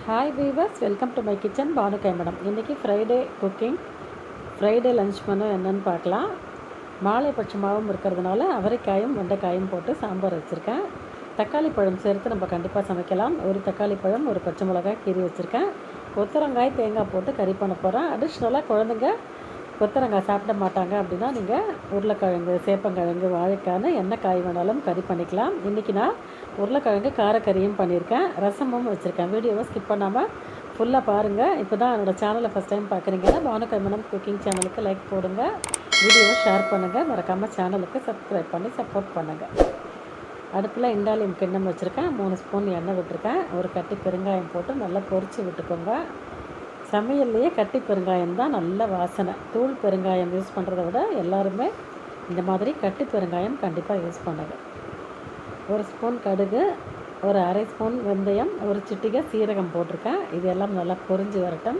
Hi viewers, welcome to my kitchen பானுகாய் madam. இன்றைக்கி Friday cooking, Friday lunch menu என்னென்னு பார்க்கலாம். மாலைப்பட்சமாகவும் இருக்கிறதுனால அவரைக்காயும் வெண்டைக்காயும் போட்டு சாம்பார் வச்சுருக்கேன். தக்காளி பழம் சேர்த்து நம்ம கண்டிப்பாக சமைக்கலாம். ஒரு தக்காளி பழம், ஒரு பச்சை மிளகாய் கீறி வச்சுருக்கேன். கொத்தரங்காய் தேங்காய் போட்டு கறி பண்ண போகிறேன். அடிஷ்னலாக குழந்தைங்க கொத்தரங்காய் சாப்பிட மாட்டாங்க அப்படின்னா நீங்கள் உருளைக்கிழங்கு, சேப்பங்கிழங்கு, வாழைக்காய்னு என்ன காய் வேணாலும் கறி பண்ணிக்கலாம். இன்றைக்கி நான் உருளைக்கிழங்கு காரக்கறியும் பண்ணியிருக்கேன், ரசமும் வச்சுருக்கேன். வீடியோவை ஸ்கிப் பண்ணாமல் ஃபுல்லாக பாருங்கள். இப்போ தான் என்னோடய சேனலை ஃபஸ்ட் டைம் பார்க்குறீங்கன்னா பானுகாய் மேடம் குக்கிங் சேனலுக்கு லைக் போடுங்க, வீடியோவை ஷேர் பண்ணுங்கள், மறக்காமல் சேனலுக்கு சப்ஸ்கிரைப் பண்ணி சப்போர்ட் பண்ணுங்கள். அடுப்பில் இண்டாலியம் கிண்ணம் வச்சுருக்கேன். 3 ஸ்பூன் எண்ணெய் விட்டுருக்கேன். ஒரு கட்டி பெருங்காயம் போட்டு நல்லா பொரித்து விட்டுக்கோங்க. சமையல்லையே கட்டி பெருங்காயம் தான் நல்ல வாசனை. தூள் பெருங்காயம் யூஸ் பண்ணுறத விட எல்லாருமே இந்த மாதிரி கட்டி பெருங்காயம் கண்டிப்பாக யூஸ் பண்ணுங்க. 1 ஸ்பூன் கடுகு, ஒரு அரை ஸ்பூன் வெந்தயம், ஒரு சிட்டிகை சீரகம் போட்டிருக்கேன். இது எல்லாம் நல்லா பொரிஞ்சு வரட்டும்.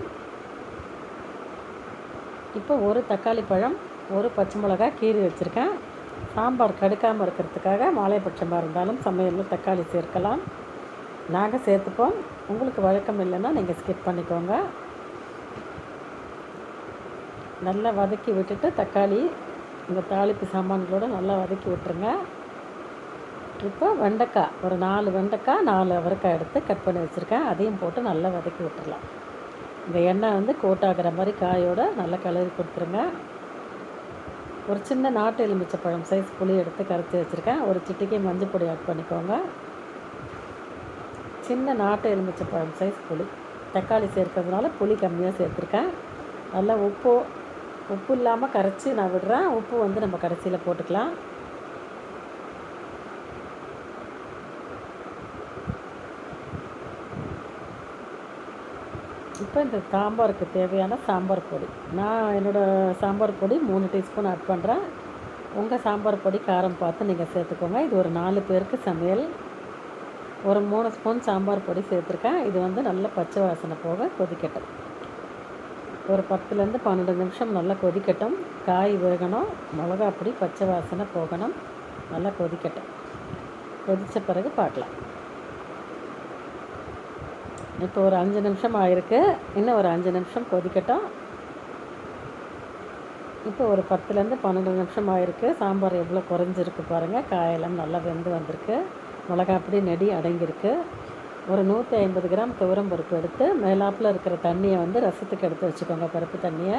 இப்போ ஒரு தக்காளி பழம், ஒரு பச்சை மிளகாய் கீறி வச்சுருக்கேன். சாம்பார் கடுக்காமல் இருக்கிறதுக்காக மாலைப்பட்சமாக இருந்தாலும் சமையலில் தக்காளி சேர்க்கலாம். நாங்கள் சேர்த்துப்போம். உங்களுக்கு வழக்கம் இல்லைன்னா நீங்கள் ஸ்கிப் பண்ணிக்கோங்க. நல்லா வதக்கி விட்டுட்டு தக்காளி இந்த தாளிப்பு சாமான்களோடு நல்லா வதக்கி விட்டுருங்க. இப்போ வெண்டைக்காய், ஒரு 4 வெண்டைக்காய், 4 அவரைக்காய் எடுத்து கட் பண்ணி வச்சுருக்கேன். அதையும் போட்டு நல்லா வதக்கி விட்டுடலாம். இந்த எண்ணெய் வந்து கோட்டாகிற மாதிரி காயோடு நல்லா கிளறி கொடுத்துருங்க. ஒரு சின்ன நாட்டு எலுமிச்சை பழம் சைஸ் புளி எடுத்து கரைச்சி வச்சுருக்கேன். ஒரு சிட்டிகை மஞ்சள் பொடி ஆட் பண்ணிக்கோங்க. சின்ன நாட்டு எலுமிச்சை பழம் சைஸ் புளி. தக்காளி சேர்க்கறதுனால புளி கம்மியாக சேர்த்துருக்கேன். நல்லா உப்பு இல்லாமல் கரைச்சி நான் விடுறேன். உப்பு வந்து நம்ம கடைசியில் போட்டுக்கலாம். இப்போ இந்த சாம்பாருக்கு தேவையான சாம்பார் பொடி, நான் என்னோடய சாம்பார் பொடி 3 டீஸ்பூன் ஆட் பண்ணுறேன். உங்கள் சாம்பார் பொடி காரம் பார்த்து நீங்கள் சேர்த்துக்கோங்க. இது ஒரு 4 பேருக்கு சமையல். ஒரு 3 ஸ்பூன் சாம்பார் பொடி சேர்த்துருக்கேன். இது வந்து நல்ல பச்சை வாசனை போக கொதிக்கட்டும். ஒரு 10லேருந்து 12 நிமிஷம் நல்லா கொதிக்கட்டும். காய் வேகணும், மிளகா பொடி பச்சை வாசனை போகணும். நல்லா கொதிக்கட்டும். கொதித்த பிறகு பார்க்கலாம். இப்போ ஒரு 5 நிமிஷம் ஆகிருக்கு. இன்னும் ஒரு 5 நிமிஷம் கொதிக்கட்டும். இப்போ ஒரு 10லேருந்து 12 நிமிஷம் ஆகிருக்கு. சாம்பார் எவ்வளோ குறைஞ்சிருக்கு பாருங்கள். காயெல்லாம் நல்லா வெந்து வந்திருக்கு. மிளகா பொடி நெடி அடங்கியிருக்கு. ஒரு 150 கிராம் துவரம் பருப்பு எடுத்து மேலாப்பில் இருக்கிற தண்ணியை வந்து ரசத்துக்கு எடுத்து வச்சுக்கோங்க, பருப்பு தண்ணியை.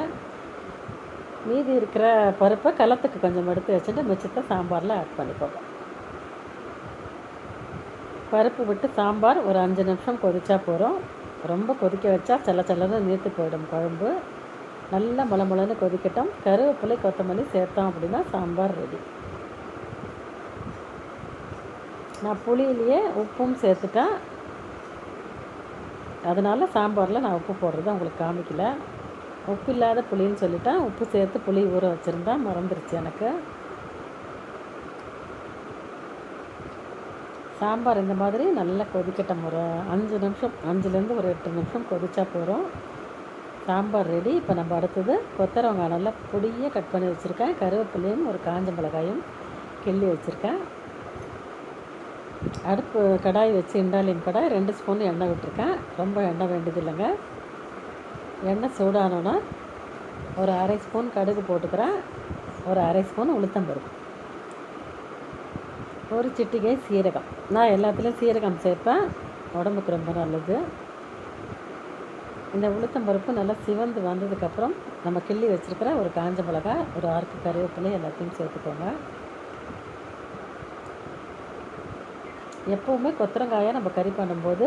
மீதி இருக்கிற பருப்பை கலத்துக்கு கொஞ்சம் எடுத்து வச்சுட்டு மிச்சத்தை சாம்பாரில் ஆட் பண்ணிக்கோங்க. பருப்பு விட்டு சாம்பார் ஒரு 5 நிமிஷம் கொதிச்சா போகிறோம். ரொம்ப கொதிக்க வச்சா செல்லன்னு நீர்த்து போயிடும் குழம்பு. நல்லா முளமுளன்னு கொதிக்கட்டும். கருவேப்பிலை கொத்தமல்லி சேர்த்தோம் அப்படின்னா சாம்பார் ரெடி. நான் புளியிலேயே உப்பும் சேர்த்துட்டேன். அதனால் சாம்பாரில் நான் உப்பு போடுறது உங்களுக்கு காமிக்கல. உப்பு இல்லாத புளின்னு சொல்லிட்டேன். உப்பு சேர்த்து புளி ஊற வச்சுருந்தேன், மறந்துருச்சு எனக்கு. சாம்பார் இந்த மாதிரி நல்லா கொதிக்கட்டும். ஒரு 5 நிமிஷம், 5லேருந்து ஒரு 8 நிமிஷம் கொதிச்சா போகிறோம். சாம்பார் ரெடி. இப்போ நம்ம அடுத்தது கொத்தரவங்காய் நல்லா பொடியாக கட் பண்ணி வச்சுருக்கேன். கருவேப்பிலையும் ஒரு காஞ்ச மிளகாயும் கிள்ளி வச்சுருக்கேன். அடுப்பு கடாய் வச்சு இண்டாலியம் கடாய் 2 ஸ்பூன் எண்ணெய் விட்டுருக்கேன். ரொம்ப எண்ணெய் வேண்டியது இல்லைங்க. எண்ணெய் சூடானோன்னா ஒரு அரை ஸ்பூன் கடுகு போட்டுக்கிறேன். ஒரு அரை ஸ்பூன் உளுத்தம்பருப்பு, ஒரு சிட்டிகை சீரகம். நான் எல்லாத்துலேயும் சீரகம் சேர்ப்பேன், உடம்புக்கு ரொம்ப நல்லது. இந்த உளுத்தம்பருப்பு நல்லா சிவந்து வந்ததுக்கப்புறம் நம்ம கிள்ளி வச்சுருக்கிற ஒரு காஞ்ச மிளகாய், ஒரு ஆறுக்கு கருவேப்பிலை எல்லாத்தையும் சேர்த்துக்கோங்க. எப்போவுமே கொத்தரங்காயை நம்ம கறி பண்ணும்போது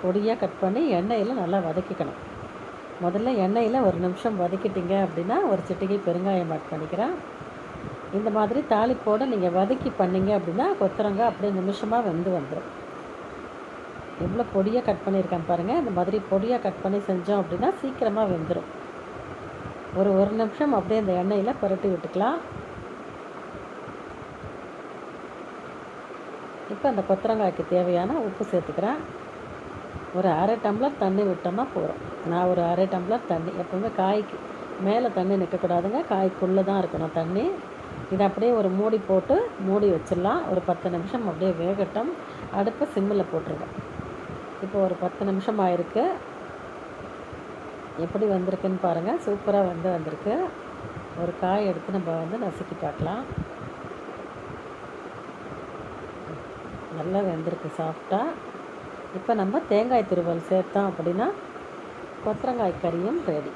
பொடியாக கட் பண்ணி எண்ணெயில் நல்லா வதக்கிக்கணும். முதல்ல எண்ணெயில் ஒரு நிமிஷம் வதக்கிட்டிங்க அப்படின்னா ஒரு சிட்டிகை பெருங்காயம் ஆட் பண்ணிக்கிறேன். இந்த மாதிரி தாளிப்போடு நீங்கள் வதக்கி பண்ணிங்க அப்படின்னா கொத்தரங்காய் அப்படியே நிமிஷமாக வெந்து வந்துடும். எவ்வளோ பொடியாக கட் பண்ணியிருக்கேன் பாருங்கள். இந்த மாதிரி பொடியாக கட் பண்ணி செஞ்சோம் அப்படின்னா சீக்கிரமாக வெந்துடும். ஒரு நிமிஷம் அப்படியே இந்த எண்ணெயில் புரட்டி விட்டுக்கலாம். இப்போ அந்த கொத்தரங்காய்க்கு தேவையான உப்பு சேர்த்துக்கிறேன். ஒரு அரை டம்ளர் தண்ணி விட்டோம்னா போகிறோம். நான் ஒரு அரை டம்ளர் தண்ணி, எப்போவுமே காய்க்கு மேலே தண்ணி நிற்கக்கூடாதுங்க, காய்க்குள்ளே தான் இருக்கணும் தண்ணி. இதை அப்படியே ஒரு மூடி போட்டு மூடி வச்சிடலாம். ஒரு 10 நிமிஷம் அப்படியே வேகட்டும். அடுப்பை சிம்மில் போட்டுருங்க. இப்போ ஒரு 10 நிமிஷம் ஆயிருக்கு. எப்படி வந்திருக்குன்னு பாருங்கள். சூப்பராக வந்திருக்கு. ஒரு காய் எடுத்து நம்ம நசுக்கி பார்க்கலாம். நல்லா வெந்திருக்கு சாஃப்டாக. இப்போ நம்ம தேங்காய் துருவல் சேர்த்தோம் அப்படின்னா கொத்தரங்காய் கறியும் ரெடி.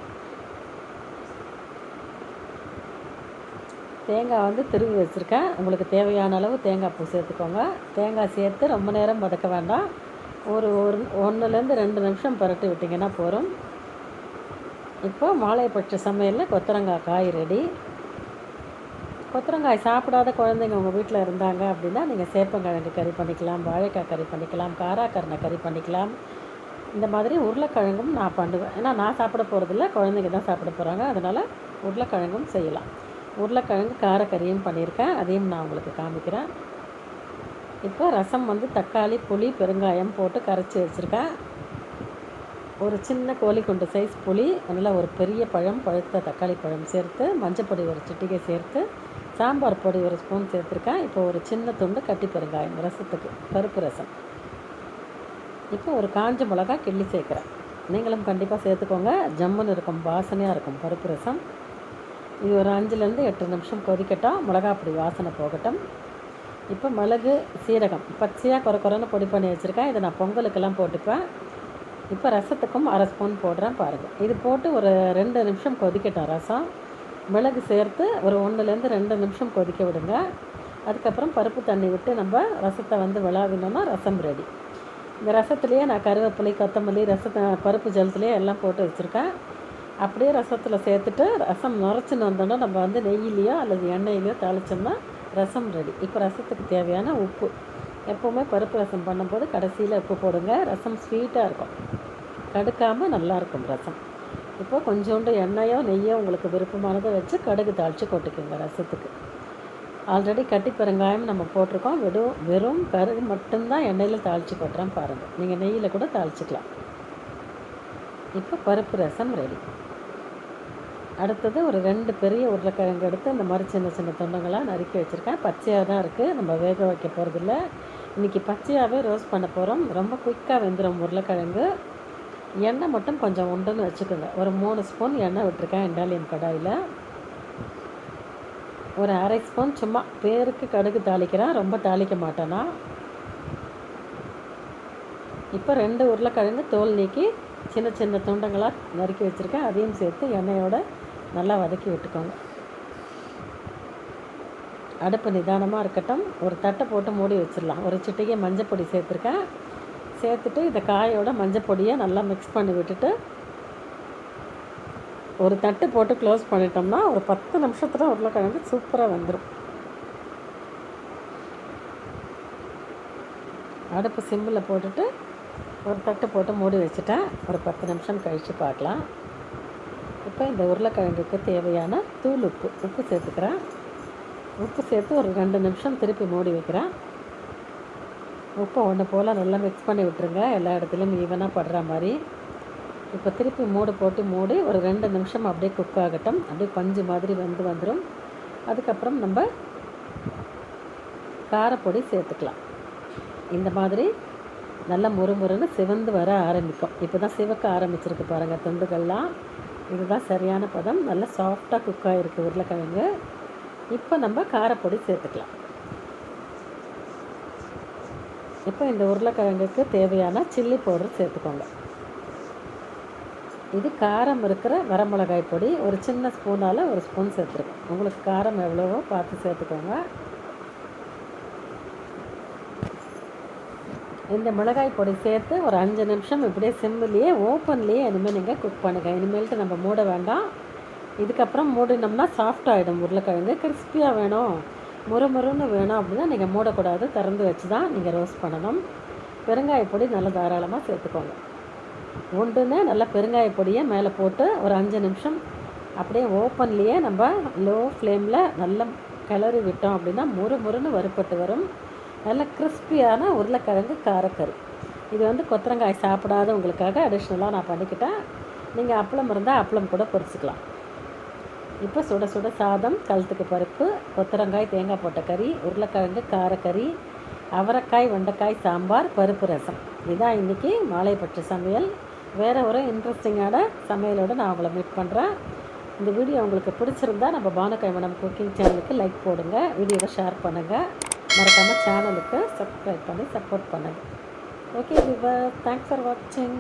தேங்காய் திருவி வச்சுருக்கேன். உங்களுக்கு தேவையான அளவு தேங்காய் பூ சேர்த்துக்கோங்க. தேங்காய் சேர்த்து ரொம்ப நேரம் வதக்க வேண்டாம். ஒரு 1லேருந்து 2 நிமிஷம் பரட்டி விட்டிங்கன்னா போதும். இப்போ மாலைப்பட்ச சமையலில் கொத்தரங்காய் காய் ரெடி. கொத்தரங்காய் சாப்பிடாத குழந்தைங்க உங்கள் வீட்டில் இருந்தாங்க அப்படின்னா நீங்கள் சேப்பங்கிழங்கு கறி பண்ணிக்கலாம், வாழைக்காய் கறி பண்ணிக்கலாம், காராக்கருணை கறி பண்ணிக்கலாம். இந்த மாதிரி உருளைக்கிழங்கும் நான் பண்ணுவேன். ஏன்னா நான் சாப்பிட போகிறதில்ல, குழந்தைங்க தான் சாப்பிட போகிறாங்க. அதனால் உருளைக்கிழங்கும் செய்யலாம். உருளைக்கிழங்கு காரக்கறியும் பண்ணியிருக்கேன். அதையும் நான் உங்களுக்கு காமிக்கிறேன். இப்போ ரசம் தக்காளி, புளி, பெருங்காயம் போட்டு கரைச்சி வச்சுருக்கேன். ஒரு சின்ன கோழிக்குண்டு சைஸ் புளி, அதில் ஒரு பெரிய பழம், பழுத்த தக்காளி பழம் சேர்த்து, மஞ்சப்பொடி ஒரு சிட்டிகை சேர்த்து, சாம்பார் பொடி ஒரு ஸ்பூன் சேர்த்துருக்கேன். இப்போ ஒரு சின்ன துண்டு கட்டி பெருங்காயம் ரசத்துக்கு, பருப்பு ரசம். இப்போ ஒரு காஞ்ச மிளகா கிள்ளி சேர்க்குறேன். நீங்களும் கண்டிப்பாக சேர்த்துக்கோங்க. ஜம்முன்னு இருக்கும், வாசனையாக இருக்கும் பருப்பு ரசம். இது ஒரு 5லேருந்து 8 நிமிஷம் கொதிக்கட்டும். மிளகா பொடி வாசனை போகட்டும். இப்போ மிளகு, சீரகம் பச்சையாக குறைன்னு பொடி பண்ணி வச்சுருக்கேன். இதை நான் பொங்கலுக்கெல்லாம் போட்டுப்பேன். இப்போ ரசத்துக்கும் 1/2 ஸ்பூன் போடுறேன் பாருங்கள். இது போட்டு ஒரு 2 நிமிஷம் கொதிக்கட்டும் ரசம். மிளகு சேர்த்து ஒரு 1லேருந்து 2 நிமிஷம் கொதிக்க விடுங்க. அதுக்கப்புறம் பருப்பு தண்ணி விட்டு நம்ம ரசத்தை விளாவினோன்னா ரசம் ரெடி. இந்த ரசத்துலேயே நான் கருவேப்பிலை, கொத்தமல்லி, பருப்பு ஜலத்துலேயே எல்லாம் போட்டு வச்சுருக்கேன். அப்படியே ரசத்தில் சேர்த்துட்டு ரசம் நுரைச்சின்னு வந்தோன்னா நம்ம நெய்யிலையோ அல்லது எண்ணெயிலையோ தாளித்தோம்னா ரசம் ரெடி. இப்போ ரசத்துக்கு தேவையான உப்பு, எப்போவுமே பருப்பு ரசம் பண்ணும்போது கடைசியில் உப்பு போடுங்க. ரசம் ஸ்வீட்டாக இருக்கும், கடுக்காமல் நல்லாயிருக்கும் ரசம். இப்போது கொஞ்சோண்டு எண்ணெயோ நெய்யோ உங்களுக்கு விருப்பமானதை வச்சு கடுகு தாளித்து கொட்டிக்கோங்க ரசத்துக்கு. ஆல்ரெடி கட்டி பெருங்காயம் நம்ம போட்டிருக்கோம். வெறும் கடுகு மட்டும்தான் எண்ணெயில் தாளித்து கொட்டுறேன் பாருங்கள். நீங்கள் நெய்யில் கூட தாளிச்சிக்கலாம். இப்போ பருப்பு ரசம் ரெடி. அடுத்தது ஒரு 2 பெரிய உருளைக்கிழங்கு எடுத்து இந்த மாதிரி சின்ன சின்ன துண்டங்களாக நறுக்கி வச்சுருக்கேன். பச்சையாக தான் இருக்குது, நம்ம வேக வைக்க போகிறதில்ல. இன்றைக்கி பச்சையாகவே ரோஸ்ட் பண்ண போகிறோம். ரொம்ப குயிக்காக வெந்துடும் உருளைக்கிழங்கு. எண்ணெய் மட்டும் கொஞ்சம் உண்டுன்னு வச்சுக்கோங்க. ஒரு 3 ஸ்பூன் எண்ணெய் விட்டுருக்கேன் இண்டாலியம் கடாயில். ஒரு 1/2 ஸ்பூன் சும்மா பேருக்கு கடுகு தாளிக்கிறேன், ரொம்ப தாளிக்க மாட்டேன்னா. இப்போ 2 உருளைக்கிழங்கு தோல் நீக்கி சின்ன சின்ன துண்டங்களாக நறுக்கி வச்சுருக்கேன். அதையும் சேர்த்து எண்ணெயோடு நல்லா வதக்கி விட்டுக்கோங்க. அடுப்பு நிதானமாக இருக்கட்டும். ஒரு தட்டை போட்டு மூடி வச்சிடலாம். ஒரு சிட்டிகை மஞ்சப்பொடி சேர்த்துருக்கேன். சேர்த்துட்டு இந்த காயோட மஞ்சப்பொடியை நல்லா மிக்ஸ் பண்ணி விட்டுட்டு ஒரு தட்டு போட்டு க்ளோஸ் பண்ணிட்டோம்னா ஒரு 10 நிமிஷத்தில் உருளைக்கிழங்கு சூப்பராக வந்துடும். அடுப்பு சிம்மில் போட்டுட்டு ஒரு தட்டு போட்டு மூடி வச்சுட்டேன். ஒரு 10 நிமிஷம் கழித்து பார்க்கலாம். இப்போ இந்த உருளைக்கிழங்குக்கு தேவையான தூள் உப்பு சேர்த்துக்கிறேன். உப்பு சேர்த்து ஒரு 2 நிமிஷம் திருப்பி மூடி வைக்கிறேன். உப்பை ஒன்று போல் நல்லா மிக்ஸ் பண்ணி விட்டுருங்க, எல்லா இடத்துலையும் ஈவனாக படுற மாதிரி. இப்போ திருப்பி போட்டு மூடி ஒரு 2 நிமிஷம் அப்படியே குக் ஆகட்டும். அப்படியே பஞ்சு மாதிரி வந்துடும். அதுக்கப்புறம் நம்ம காரப்பொடி சேர்த்துக்கலாம். இந்த மாதிரி நல்லா முறுமுறுன்னு சிவந்து வர ஆரம்பிக்கும். இப்போ தான் சிவக்க ஆரம்பிச்சிருக்கு பாருங்கள் துண்டுகள்லாம். இதுதான் சரியான பதம். நல்லா சாஃப்டாக குக் ஆகிருக்கு உருளைக்கிழங்கு. இப்போ நம்ம காரப்பொடி சேர்த்துக்கலாம். இப்போ இந்த உருளைக்கிழங்குக்கு தேவையான சில்லி பவுடர் சேர்த்துக்கோங்க. இது காரம் இருக்கிற வரமிளகாய் பொடி ஒரு சின்ன ஸ்பூனால் ஒரு ஸ்பூன் சேர்த்துருக்கேன். உங்களுக்கு காரம் எவ்வளவோ பார்த்து சேர்த்துக்கோங்க. இந்த மிளகாய் பொடி சேர்த்து ஒரு 5 நிமிஷம் இப்படியே சிம்மிலேயே ஓப்பன்லேயே இனிமேல் நீங்கள் குக் பண்ணுங்கள். இனிமேல்ட்டு நம்ம மூட வேண்டாம். இதுக்கப்புறம் மூடினோம்னா சாஃப்டாகிடும் உருளைக்கிழங்கு. கிறிஸ்பியாக வேணும், முறுமுறுன்னு வேணும் அப்படின்னா நீங்கள் மூடக்கூடாது, திறந்து வச்சு தான் நீங்கள் ரோஸ்ட் பண்ணணும். பெருங்காய பொடி நல்லா தாராளமாக சேர்த்துக்கோங்க. ஒன்றுன்னு நல்லா பெருங்காய பொடியை மேலே போட்டு ஒரு 5 நிமிஷம் அப்படியே ஓப்பன்லேயே நம்ம லோ ஃப்ளேமில் நல்லா கிளறி விட்டோம் அப்படின்னா முறுமுறுன்னு வறுப்பட்டு வரும். நல்ல கிறிஸ்பியான உருளைக்கிழங்கு காரக்கறி. இது கொத்தரங்காய் சாப்பிடாதவங்களுக்காக அடிஷ்னலாக நான் பண்ணிக்கிட்டேன். நீங்கள் அப்பளம் இருந்தால் அப்பளம் கூட பொரிச்சிக்கலாம். இப்போ சுட சுட சாதம், கழுத்துக்கு பருப்பு, கொத்தரங்காய் தேங்காய் போட்ட கறி, உருளைக்கிழங்கு காரக்கறி, அவரைக்காய் வெண்டைக்காய் சாம்பார், பருப்பு ரசம். இதுதான் இன்றைக்கி மாலைப்பட்ச சமையல். வேறு ஒரு இன்ட்ரெஸ்டிங்கான சமையலோடு நான் உங்களை மீட் பண்ணுறேன். இந்த வீடியோ உங்களுக்கு பிடிச்சிருந்தா நம்ம பானுகைமடம் குக்கிங் சேனலுக்கு லைக் போடுங்க, வீடியோவை ஷேர் பண்ணுங்கள், மறக்காமல் சேனலுக்கு சப்ஸ்கிரைப் பண்ணி சப்போர்ட் பண்ணுங்கள். ஓகே விவர், தேங்க்ஸ் ஃபார் வாட்சிங்.